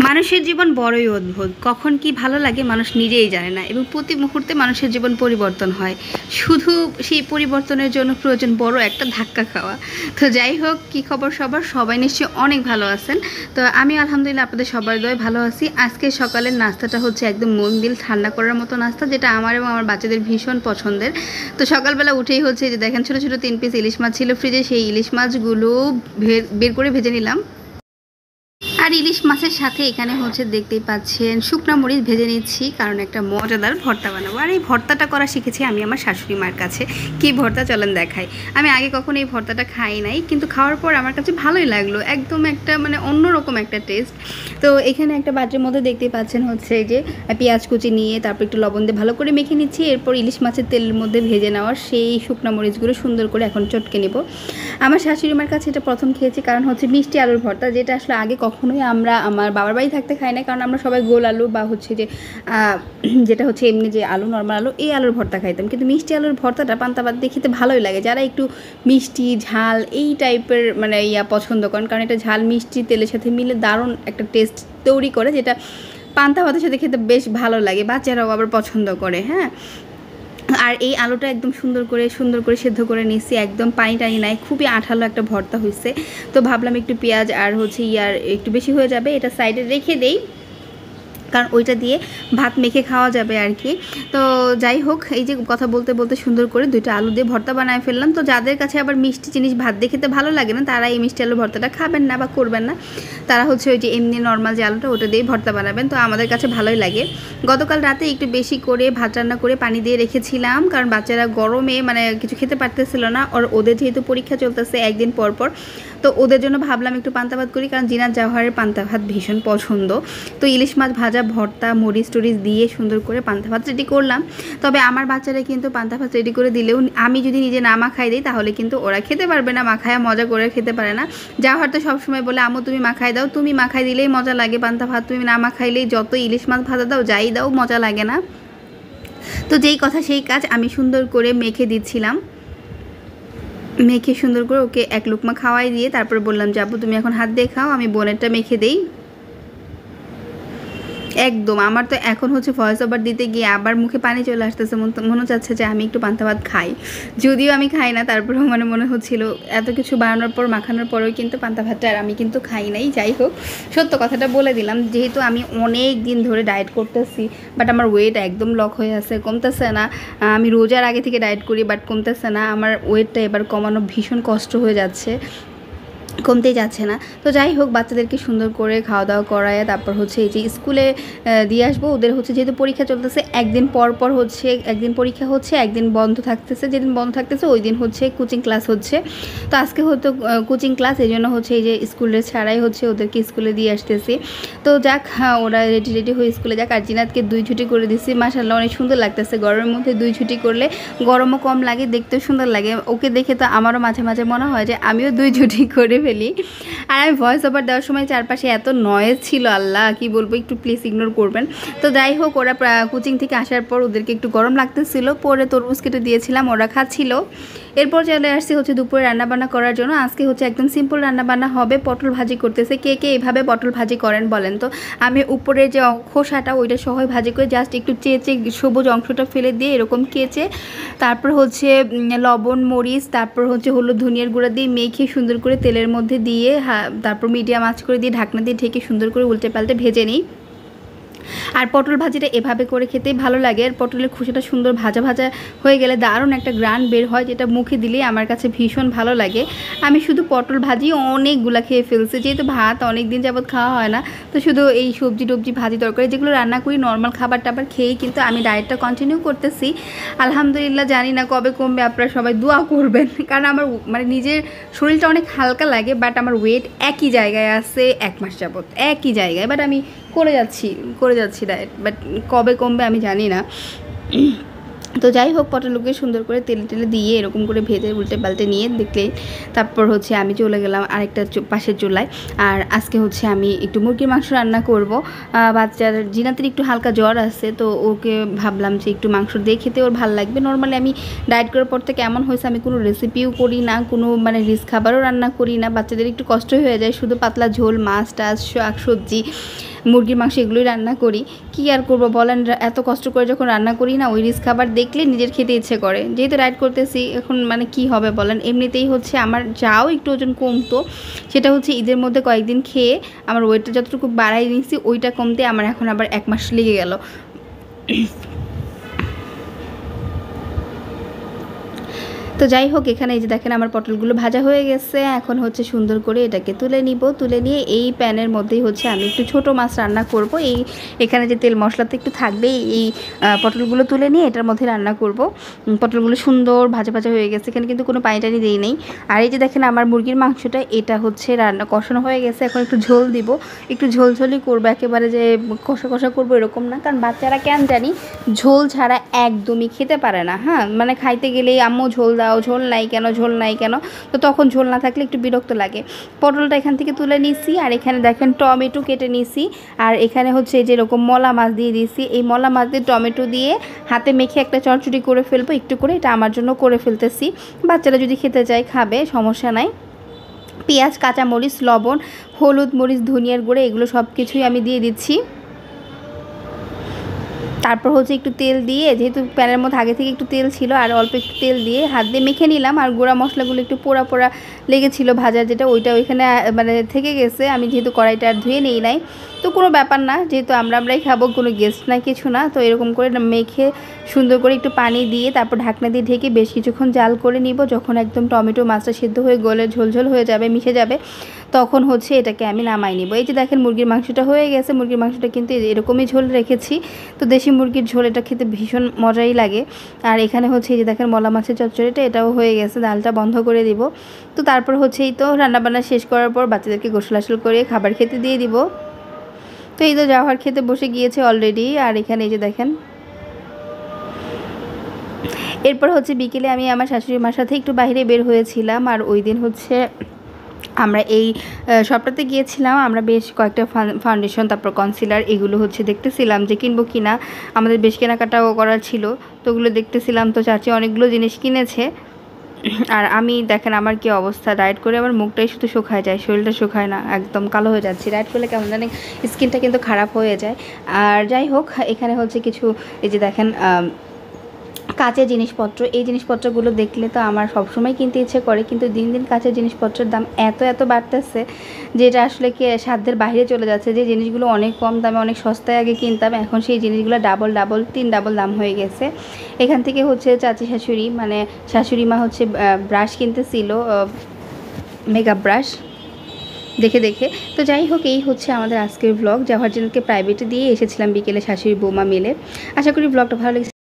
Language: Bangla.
মানুষের জীবন বড়ই অদ্ভুত। কখন কি ভালো লাগে মানুষ নিজেই জানে না, এবং প্রতি মুহূর্তে মানুষের জীবন পরিবর্তন হয়। শুধু সেই পরিবর্তনের জন্য প্রয়োজন বড় একটা ধাক্কা খাওয়া। তো যাই হোক, কি খবর সবার? সবাই নিশ্চয়ই অনেক ভালো আছেন। তো আমি আলহামদুলিল্লাহ আপনাদের সবার দয় ভালো আছি। আজকে সকালের নাস্তাটা হচ্ছে একদম মন দিল ঠান্ডা করার মতো নাস্তা, যেটা আমার এবং আমার বাচ্চাদের ভীষণ পছন্দের। তো সকালবেলা উঠেই হচ্ছে যে দেখেন ছোটো ছোটো 3 পিস ইলিশ মাছ ছিল ফ্রিজে, সেই ইলিশ মাছগুলো বের করে ভেজে নিলাম। আর ইলিশ মাছের সাথে এখানে হচ্ছে দেখতেই পাচ্ছেন শুকনো মরিচ ভেজে নিচ্ছি, কারণ একটা মজাদার ভর্তা বানাবো। আর এই ভর্তাটা করা শিখেছি আমি আমার শাশুড়ি মার কাছে। কি ভর্তা চলেন দেখাই। আমি আগে কখনো এই ভর্তাটা খাই নাই, কিন্তু খাওয়ার পর আমার কাছে ভালোই লাগলো। একদম একটা মানে অন্যরকম একটা টেস্ট। তো এখানে একটা বাটির মধ্যে দেখতেই পাচ্ছেন হচ্ছে যে পেঁয়াজ কুচি নিয়ে তারপর একটু লবণ দিয়ে ভালো করে মেখে নিচ্ছি। এরপর ইলিশ মাছের তেলের মধ্যে ভেজে নেওয়ার সেই শুকনো মরিচগুলো সুন্দর করে এখন চটকে নেব। আমার শাশুড়ি মার কাছে এটা প্রথম খেয়েছি, কারণ হচ্ছে মিষ্টি আলুর ভর্তা, যেটা আসলে আগে কখনোই আমরা আমার বাবার বাড়ি থাকতে খাই না। কারণ আমরা সবাই গোল আলু বা হচ্ছে যে যেটা হচ্ছে এমনি যে আলু, নর্মাল আলু, এই আলুর ভর্তা খাইতাম। কিন্তু মিষ্টি আলুর ভর্তাটা পান্তা ভাত দিয়ে খেতে ভালোই লাগে। যারা একটু মিষ্টি ঝাল এই টাইপের মানে পছন্দ করেন, কারণ এটা ঝাল মিষ্টি তেলের সাথে মিলে দারুণ একটা টেস্ট তৈরি করে, যেটা পান্তা ভাতের সাথে খেতে বেশ ভালো লাগে। বাচ্চারাও আবার পছন্দ করে। হ্যাঁ, আর এই আলুটা একদম সুন্দর করে সেদ্ধ করে নিচ্ছি, একদম পানি টানি নাই, খুবই আঠালো একটা ভর্তা হয়েছে। তো ভাবলাম একটু পেঁয়াজ আর হচ্ছে একটু বেশি হয়ে যাবে, এটা সাইডে রেখে দেই, কারণ ওইটা দিয়ে ভাত মেখে খাওয়া যাবে আর কি। তো যাই হোক, এই যে কথা বলতে বলতে সুন্দর করে 2টা আলু দিয়ে ভর্তা বানায় ফেললাম। তো যাদের কাছে আবার মিষ্টি জিনিস ভাত দিয়ে খেতে ভালো লাগে না, তারা এই মিষ্টি আলু ভর্তাটা খাবেন না বা করবেন না। তারা হচ্ছে ওই যে এমনি নর্মাল যে আলুটা ওটা দিয়ে ভর্তা বানাবেন। তো আমাদের কাছে ভালোই লাগে। গতকাল রাতে একটু বেশি করে ভাত রান্না করে পানি দিয়ে রেখেছিলাম, কারণ বাচ্চারা গরমে মানে কিছু খেতে পারতেছিল না। ওদের যেহেতু পরীক্ষা চলতেছে একদিন পর পর, তো ওদের জন্য ভাবলাম একটু পান্তা ভাত করি, কারণ জিনাত জাওহারের পান্তা ভাত ভীষণ পছন্দ। তো ইলিশ মাছ ভাজা, ভর্তা, মরিচ টরিচ দিয়ে সুন্দর করে পান্তা ভাত রেডি করলাম। তবে আমার বাচ্চারা কিন্তু পান্তা ভাত রেডি করে দিলেও আমি যদি নিজে না মাখাই দিই, তাহলে কিন্তু ওরা খেতে পারবে না, মাখায়া মজা করে খেতে পারে না। জাওহার তো সবসময় বলে, আম্মু তুমি মাখাই দাও, তুমি মাখাই দিলেই মজা লাগে পান্তা ভাত, তুমি না মাখাইলেই যত ইলিশ মাছ ভাজা দাও যাই দাও মজা লাগে না। তো যেই কথা সেই কাজ, আমি সুন্দর করে মেখে দিচ্ছিলাম। মেখে সুন্দর করে ওকে এক লুকমা খাওয়াই দিয়ে তারপরে বললাম, যাবো তুমি এখন হাত দিয়ে খাও, আমি বোনেরটা মেখে দেই। একদম আমার তো এখন হচ্ছে ভয়েস ওভার দিতে গিয়ে আবার মুখে পানি চলে আসতেছে, মনে চাচ্ছে যে আমি একটু পান্তা ভাত খাই। যদিও আমি খাই না, তারপরেও মানে মনে হচ্ছিল এত কিছু বানানোর পর মাখানোর পরেও কিন্তু পান্তা ভাতটা আর আমি কিন্তু খাই নাই। যাই হোক, সত্য কথাটা বলে দিলাম, যেহেতু আমি অনেক দিন ধরে ডায়েট করতেছি, বাট আমার ওয়েট একদম লক হয়ে আছে, কমতেছে না। আমি রোজার আগে থেকে ডায়েট করি, বাট কমতেছে না। আমার ওয়েটটা এবার কমানো ভীষণ কষ্ট হয়ে যাচ্ছে, কমতেই যাচ্ছে না। তো যাই হোক, বাচ্চাদেরকে সুন্দর করে খাওয়া দাওয়া করায় তারপর হচ্ছে এই যে স্কুলে দিয়ে আসবো। ওদের হচ্ছে যেহেতু পরীক্ষা চলতেছে, একদিন পর হচ্ছে, একদিন পরীক্ষা হচ্ছে, একদিন বন্ধ থাকতেছে। যেদিন বন্ধ থাকতেছে ওই দিন হচ্ছে কোচিং ক্লাস হচ্ছে। তো আজকে হয়তো কোচিং ক্লাস, এই জন্য হচ্ছে এই যে স্কুলে ছাড়াই হচ্ছে ওদেরকে স্কুলে দিয়ে আসতেছি। তো যাক, ওরা রেডি হয়ে স্কুলে যাক। আর জিনাতকে 2 ছুটি করে দিচ্ছি, মাশাআল্লাহ অনেক সুন্দর লাগতেছে। গরমের মধ্যে 2 ছুটি করলে গরমও কম লাগে, দেখতেও সুন্দর লাগে। ওকে দেখে তো আমারও মাঝে মাঝে মনে হয় যে আমিও 2 ছুটি করে ফেলি। আর আমি ভয়েস ওভার দেওয়ার সময় চারপাশে এত নয়েজ ছিল, আল্লাহ কি বলবো, একটু প্লিজ ইগনোর করবেন। তো যাই হোক, ওরা কোচিং থেকে আসার পর ওদেরকে একটু গরম লাগতেছিল, পরে তরমুজ কেটে দিয়েছিলাম, ওরা খাচ্ছিল। এরপর চলে আসছি হচ্ছে দুপুরে রান্নাবান্না করার জন্য। আজকে হচ্ছে একদম সিম্পল রান্নাবান্না হবে, পটল ভাজি করতেছে। কে কে এভাবে পটল ভাজি করেন বলেন তো? আমি উপরের যে খোসাটা ওইটা সহই ভাজি করে জাস্ট একটু চেঁচে সবুজ অংশটা ফেলে দিয়ে এরকম কেচে তারপর হচ্ছে লবণ মরিচ তারপর হচ্ছে হলুদ ধনিয়ার গুঁড়া দিয়ে মেখে সুন্দর করে তেলের মধ্যে দিয়ে তারপর মিডিয়াম আঁচ করে দিয়ে ঢাকনা দিয়ে ঢেকে সুন্দর করে উল্টে পাল্টে ভেজে নিই। আর পটল ভাজিটা এভাবে করে খেতেই ভালো লাগে। আর পটলের খোসাটা সুন্দর ভাজা ভাজা হয়ে গেলে দারুণ একটা গ্রান বের হয়, যেটা মুখে দিলেই আমার কাছে ভীষণ ভালো লাগে। আমি শুধু পটল ভাজি অনেকগুলা খেয়ে ফেলছি, যেহেতু ভাত অনেক দিন যাবৎ খাওয়া হয় না। তো শুধু এই সবজি টবজি ভাজি তরকারি যেগুলো রান্না করি নর্মাল খাবার টাবার খেয়েই কিন্তু আমি ডায়েটটা কন্টিনিউ করতেছি আলহামদুলিল্লাহ। জানি না কবে কমবে, আপনারা সবাই দোয়া করবেন, কারণ আমার মানে নিজের শরীরটা অনেক হালকা লাগে, বাট আমার ওয়েট একই জায়গায় আছে 1 মাস যাবৎ, একই জায়গায়। বাট আমি করে যাচ্ছি ডায়েট, বাট কবে কমবে আমি জানি না। তো যাই হোক, পটলগুলোকে সুন্দর করে তেলে টেলে দিয়ে এরকম করে ভেজে উল্টে পাল্টে নিয়ে দেখলে তারপর হচ্ছে আমি চলে গেলাম আরেকটা পাশের চুলায়। আর আজকে হচ্ছে আমি একটু মুরগির মাংস রান্না করব। বাচ্চার জিনাতের একটু হালকা জ্বর আছে, তো ওকে ভাবলাম যে একটু মাংস দিয়ে খেতে ওর ভালো লাগবে। নর্মালি আমি ডায়েট করার পর থেকে এমন হয়েছে আমি কোনো রেসিপিও করি না, কোনো মানে খাবারও রান্না করি না। বাচ্চাদের একটু কষ্ট হয়ে যায়, শুধু পাতলা ঝোল, মাছ টাছ, শাক সবজি মুরগির মাংস এগুলোই রান্না করি। কী আর করবো বলেন, এত কষ্ট করে যখন রান্না করি না, ওই রিচ খাবার দেখলে নিজের খেতে ইচ্ছে করে। যেহেতু ডায়েট করতেছি এখন মানে কি হবে বলেন, এমনিতেই হচ্ছে আমার যাও একটু ওজন কমতো, সেটা হচ্ছে ঈদের মধ্যে কয়েকদিন খেয়ে আমার ওয়েটটা যতটুকু বাড়াই নিয়েছি ওইটা কমতে আমার এখন আবার 1 মাস লেগে গেল। তো যাই হোক, এখানে এই যে দেখেন আমার পটলগুলো ভাজা হয়ে গেছে। এখন হচ্ছে সুন্দর করে এটাকে তুলে নিব। তুলে নিয়ে এই প্যানের মধ্যেই হচ্ছে আমি একটু ছোট মাছ রান্না করব। এখানে যে তেল মশলা তো একটু থাকবেই, এই পটলগুলো তুলে নিয়ে এটার মধ্যে রান্না করব। পটলগুলো সুন্দর ভাজা ভাজা হয়ে গেছে, এখানে কিন্তু কোনো পানি টানি দিই নেই। আর এই যে দেখেন আমার মুরগির মাংসটা এটা হচ্ছে রান্না কষানো হয়ে গেছে। এখন একটু ঝোল দিব, একটু ঝোলঝোলই করবো, একেবারে যে কষা কষা করবো এরকম না, কারণ বাচ্চারা কেন জানি ঝোল ছাড়া একদমই খেতে পারে না। হ্যাঁ, মানে খাইতে গেলেই আম্মু ঝোল দাও, ঝোল নাই কেন, ঝোল নাই কেন, তো তখন ঝোল না থাকলে একটু বিরক্ত লাগে। পটলটা এখান থেকে তুলে নিয়েছি, আর এখানে দেখেন টমেটো কেটে নিয়েছি, আর এখানে হচ্ছে যেরকম মলা মাছ দিয়ে দিয়েছি। এই মলা মাছ দিয়ে টমেটো দিয়ে হাতে মেখে একটা চড়চড়ি করে ফেলবো একটু করে, এটা আমার জন্য করে ফেলতেছি। বাচ্চারা যদি খেতে চায় খাবে, সমস্যা নাই। পেঁয়াজ, কাঁচামরিচ, লবণ, হলুদ, মরিচ, ধনিয়ার গুঁড়ো এগুলো সব কিছুই আমি দিয়ে দিচ্ছি। তারপর হচ্ছে একটু তেল দিয়ে, যেহেতু প্যানের মধ্যে আগে থেকে একটু তেল ছিল, আর অল্প একটু তেল দিয়ে হাত দিয়ে মেখে নিলাম। আর গুঁড়া মশলাগুলো একটু পোড়া পোড়া লেগেছিল ভাজা, যেটা ওইটা ওইখানে মানে থেকে গেছে। আমি যেহেতু কড়াইটা আর ধুয়ে নেই নাই, তো কোনো ব্যাপার না, যেহেতু আমরাই খাবো, কোনো গেস্ট না কিছু না। তো এরকম করে মেখে সুন্দর করে একটু পানি দিয়ে তারপর ঢাকনা দিয়ে ঢেকে বেশ কিছুক্ষণ জাল করে নিব। যখন একদম টমেটো মাছটা সিদ্ধ হয়ে গলে ঝোলঝোল হয়ে যাবে, মিশে যাবে, তখন হচ্ছে এটাকে আমি নামাই নিব। এই যে দেখেন মুরগির মাংসটা হয়ে গেছে। মুরগির মাংসটা কিন্তু এরকমই ঝোল রেখেছি, তো দেশি মুরগির ঝোল এটা খেতে ভীষণ মজাই লাগে। আর এখানে হচ্ছে এই যে দেখেন মলা মাছের চচ্চড়িটা এটাও হয়ে গেছে, ডালটা বন্ধ করে দিব। তো তারপর হচ্ছে এই তো রান্নাবান্না শেষ করার পর বাচ্চাদেরকে গোসল আসল করে খাবার খেতে দিয়ে দিব। তো এই তো জাওহার খেতে বসে গিয়েছে অলরেডি। আর এখানে এই যে দেখেন, এরপর হচ্ছে বিকেলে আমি আমার শাশুড়ি মার সাথে একটু বাইরে বের হয়েছিলাম। আর ওই দিন হচ্ছে আমরা এই শপটাতে গিয়েছিলাম, আমরা বেশ কয়েকটা ফাউন্ডেশন, তারপর কনসিলার এগুলো হচ্ছে দেখতেছিলাম যে কিনবো কিনা। আমাদের বেশ কেনাকাটাও করার ছিল, তো ওগুলো দেখতেছিলাম। তো চাচি অনেকগুলো জিনিস কিনেছে। আর আমি দেখেন আমার কি অবস্থা, ডায়েট করে আমার মুখটাই শুধু শুকায় যায়, শরীরটা শুকায় না, একদম কালো হয়ে যাচ্ছে। ডায়েট করলে কেমন জানি স্কিনটা কিন্তু খারাপ হয়ে যায়। আর যাই হোক, এখানে হচ্ছে কিছু এই যে দেখেন কাঁচের জিনিসপত্র, এই জিনিসপত্রগুলো দেখলে তো আমার সবসময় কিনতে ইচ্ছে করে, কিন্তু দিন দিন কাঁচের জিনিসপত্রের দাম এত বাড়তেছে, যেটা আসলে কি সাধ্যের বাইরে চলে যাচ্ছে। যে জিনিসগুলো অনেক কম দামে অনেক সস্তায় আগে কিনতাম, এখন সেই জিনিসগুলো ডাবল 3 ডাবল দাম হয়ে গেছে। এখান থেকে হচ্ছে চাচি শাশুড়ি মানে শাশুড়ি মা হচ্ছে ব্রাশ কিনতেছিল, মেকআপ ব্রাশ দেখে দেখে। তো যাই হোক, এই হচ্ছে আমাদের আজকের ব্লগ। জাওহার চ্যানেলকে প্রাইভেটে দিয়ে এসেছিলাম বিকেলে শাশুড়ি বৌমা মিলে। আশা করি ব্লগটা ভালো লেগেছে।